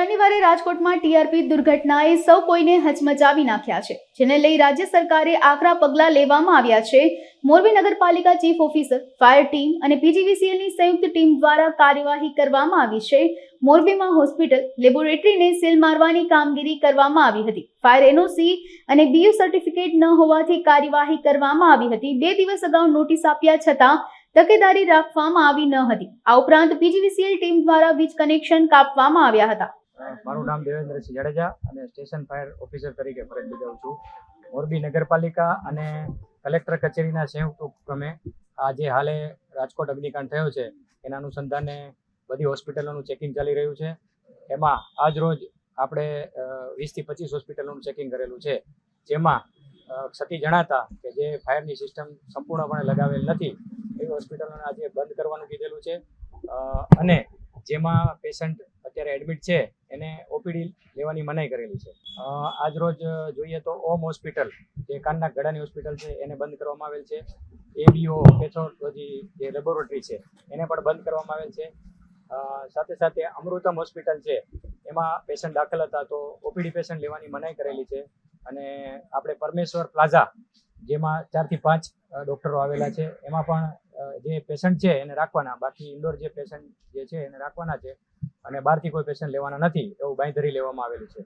શનિવારે રાજકોટમાં ટીઆરપી દુર્ઘટનાએ સૌ કોઈને હચમચાવી નાખ્યા છે, જેને લઈ રાજ્ય સરકારે આકરા પગલાં લેવામાં આવ્યા છે। મોરબી નગરપાલિકા ચીફ ઓફિસર, ફાયર ટીમ અને પીજીવીસીએલની સંયુક્ત ટીમ દ્વારા કાર્યવાહી કરવામાં આવી છે। મોરબીમાં હોસ્પિટલ, લેબોરેટરીને સીલ મારવાની કામગીરી કરવામાં આવી હતી। ફાયર એનઓસી અને બીયુ સર્ટિફિકેટ ન હોવાથી કાર્યવાહી કરવામાં આવી હતી। 2 દિવસ અગાઉ નોટિસ આપ્યા છતાં તકેદારી રાખવામાં આવી ન હતી। આ ઉપરાંત પીજીવીસીએલ ટીમ દ્વારા વીજ કનેક્શન કાપવામાં આવ્યા હતા। મારું નામ દેવેન્દ્રસિંહ જાડેજા અને સ્ટેશન ફાયર ઓફિસર તરીકે ફરજ બજાવું છું। મોરબી નગરપાલિકા અને કલેક્ટર કચેરીના સંયુક્ત ઉપક્રમે આજે હાલે રાજકોટ અગ્નિકાંડ થયો છે એના અનુસંધાને બધી હોસ્પિટલોનું ચેકિંગ ચાલી રહ્યું છે। એમાં આજ રોજ આપણે 20 થી 25 હોસ્પિટલોનું ચેકિંગ કરેલું છે, જેમાં ક્ષતિ જણાતા કે જે ફાયરની સિસ્ટમ સંપૂર્ણપણે લગાવેલ નથી એવી હોસ્પિટલોને આજે બંધ કરવાનું કીધેલું છે। અને જેમાં પેશન્ટ અત્યારે એડમિટ છે એને ઓપીડી લેવાની મનાઈ કરેલી છે। આજ રોજ જોઈએ તો ઓમ હોસ્પિટલ, જે કાનના ગળાની હોસ્પિટલ છે, એને બંધ કરવામાં આવેલ છે। એબીઓ પેથોલોજી જે લેબોરેટરી છે એને પણ બંધ કરવામાં આવેલ છે। સાથે સાથે અમૃતમ હોસ્પિટલ છે એમાં પેશન્ટ દાખલ હતા તો ઓપીડી પેશન્ટ લેવાની મનાઈ કરેલી છે। અને આપણે પરમેશ્વર પ્લાઝા જેમાં 4 થી 5 ડૉક્ટરો આવેલા છે એમાં પણ જે પેશન્ટ છે એને રાખવાના, બાકી ઇન્ડોર જે પેશન્ટ જે છે એને રાખવાના છે અને બહારથી કોઈ પેશન્ટ લેવાના નથી એવું બાંયધરી લેવામાં આવેલી છે।